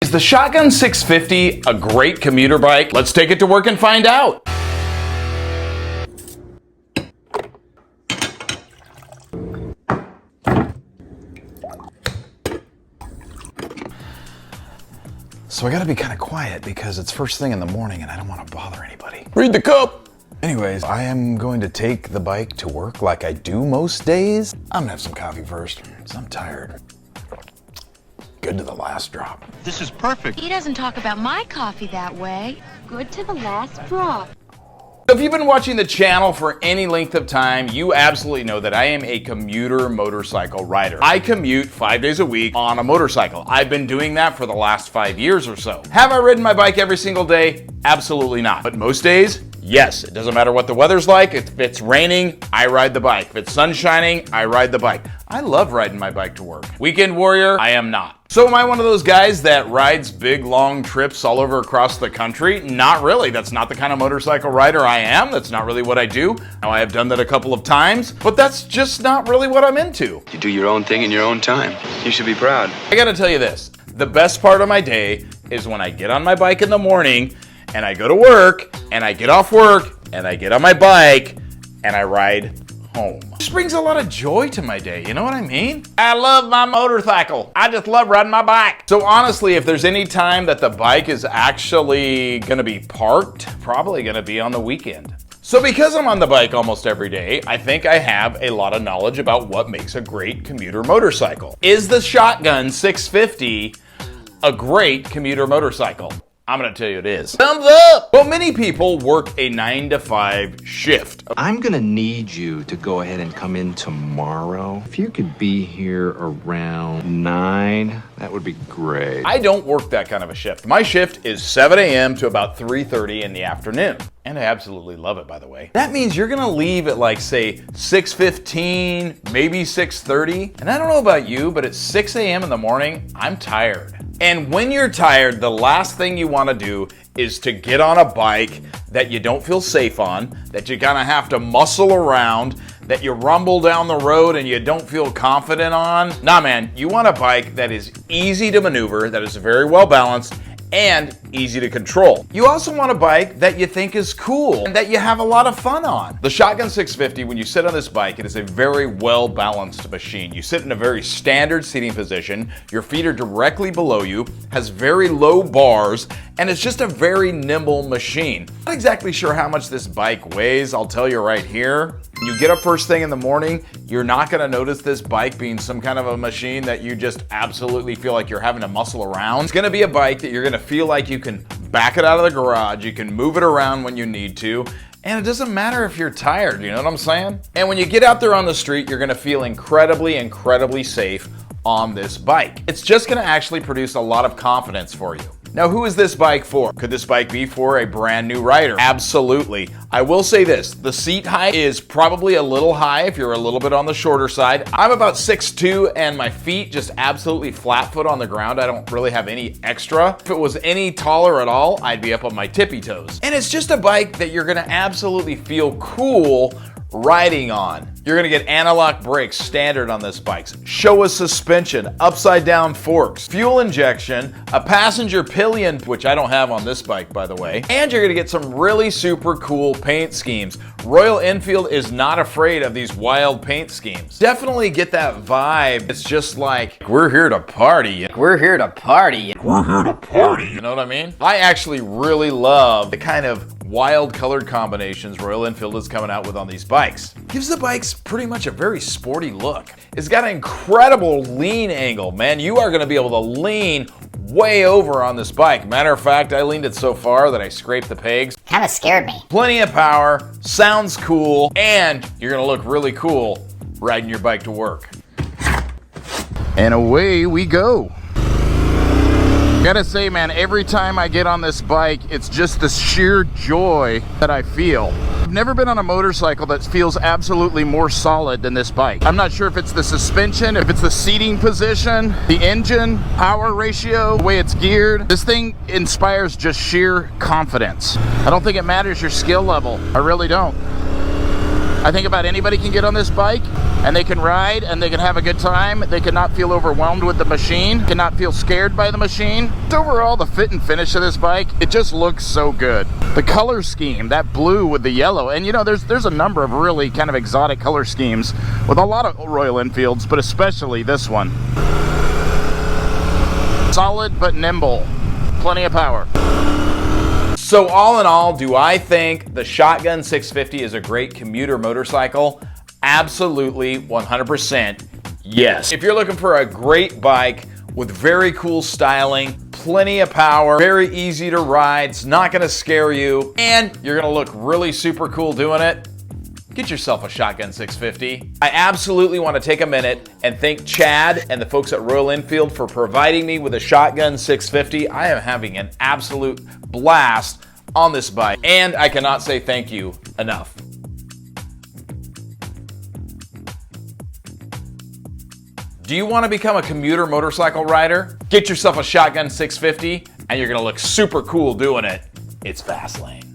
Is the Shotgun 650 a great commuter bike? Let's take it to work and find out. So I gotta be kind of quiet because it's first thing in the morning and I don't want to bother anybody. Read the cup! Anyways, I am going to take the bike to work like I do most days. I'm gonna have some coffee first, because I'm tired. Good to the last drop. This is perfect. He doesn't talk about my coffee that way. Good to the last drop. If you've been watching the channel for any length of time, you absolutely know that I am a commuter motorcycle rider. I commute 5 days a week on a motorcycle. I've been doing that for the last 5 years or so. Have I ridden my bike every single day? Absolutely not. But most days, yes. It doesn't matter what the weather's like. If it's raining, I ride the bike. If it's sun shining, I ride the bike. I love riding my bike to work. Weekend warrior, I am not. So am I one of those guys that rides big long trips all over across the country? Not really. That's not the kind of motorcycle rider I am. That's not really what I do. Now, I have done that a couple of times, but that's just not really what I'm into. You do your own thing in your own time. You should be proud. I gotta tell you this, the best part of my day is when I get on my bike in the morning and I go to work and I get off work and I get on my bike and I ride home. This brings a lot of joy to my day, you know what I mean? I love my motorcycle. I just love riding my bike. So honestly, if there's any time that the bike is actually gonna be parked, probably gonna be on the weekend. So because I'm on the bike almost every day, I think I have a lot of knowledge about what makes a great commuter motorcycle. Is the Shotgun 650 a great commuter motorcycle? I'm gonna tell you it is. Thumbs up! Well, many people work a 9-to-5 shift. I'm gonna need you to go ahead and come in tomorrow. If you could be here around 9, that would be great. I don't work that kind of a shift. My shift is 7 a.m. to about 3:30 in the afternoon. And I absolutely love it, by the way. That means you're gonna leave at like, say, 6:15, maybe 6:30. And I don't know about you, but at 6 a.m. in the morning, I'm tired. And when you're tired, the last thing you want to do is to get on a bike that you don't feel safe on, that you're gonna have to muscle around, that you rumble down the road and you don't feel confident on. Nah, man, you want a bike that is easy to maneuver, that is very well balanced, and easy to control. You also want a bike that you think is cool and that you have a lot of fun on. The Shotgun 650, when you sit on this bike, it is a very well balanced machine. You sit in a very standard seating position, your feet are directly below you, has very low bars, and it's just a very nimble machine. Not exactly sure how much this bike weighs, I'll tell you right here. When you get up first thing in the morning, you're not gonna notice this bike being some kind of a machine that you just absolutely feel like you're having to muscle around. It's gonna be a bike that you're gonna feel like you can back it out of the garage, you can move it around when you need to, and it doesn't matter if you're tired, you know what I'm saying? And when you get out there on the street, you're gonna feel incredibly safe on this bike. It's just gonna actually produce a lot of confidence for you. Now, who is this bike for? Could this bike be for a brand new rider? Absolutely. I will say this, the seat height is probably a little high if you're a little bit on the shorter side. I'm about 6'2" and my feet just absolutely flat foot on the ground. I don't really have any extra. If it was any taller at all, I'd be up on my tippy toes. And it's just a bike that you're gonna absolutely feel cool riding on. You're gonna get anti-lock brakes standard on this bike, Showa suspension, upside down forks, fuel injection, a passenger pillion, which I don't have on this bike, by the way, and you're gonna get some really super cool paint schemes. Royal Enfield is not afraid of these wild paint schemes. Definitely get that vibe. It's just like, we're here to party. We're here to party. We're here to party. You know what I mean? I actually really love the kind of wild colored combinations Royal Enfield is coming out with on these bikes. Gives the bikes pretty much a very sporty look. It's got an incredible lean angle, man. You are gonna be able to lean way over on this bike. Matter of fact, I leaned it so far that I scraped the pegs. Kind of scared me. Plenty of power, sounds cool, and you're gonna look really cool riding your bike to work. And away we go. Gotta say, man, every time I get on this bike, it's just the sheer joy that I feel. I've never been on a motorcycle that feels absolutely more solid than this bike. I'm not sure if it's the suspension, if it's the seating position, the engine, power ratio, the way it's geared. This thing inspires just sheer confidence. I don't think it matters your skill level. I really don't. I think about anybody can get on this bike and they can ride and they can have a good time. They cannot feel overwhelmed with the machine, cannot feel scared by the machine. Overall, the fit and finish of this bike, it just looks so good. The color scheme, that blue with the yellow, and you know, there's a number of really kind of exotic color schemes with a lot of Royal Enfields, but especially this one. Solid but nimble, plenty of power. So all in all, do I think the Shotgun 650 is a great commuter motorcycle? Absolutely, 100% yes. If you're looking for a great bike with very cool styling, plenty of power, very easy to ride, it's not gonna scare you, and you're gonna look really super cool doing it, get yourself a Shotgun 650. I absolutely want to take a minute and thank Chad and the folks at Royal Enfield for providing me with a Shotgun 650. I am having an absolute blast on this bike, and I cannot say thank you enough. Do you want to become a commuter motorcycle rider? Get yourself a Shotgun 650 and you're gonna look super cool doing it. It's fast lane.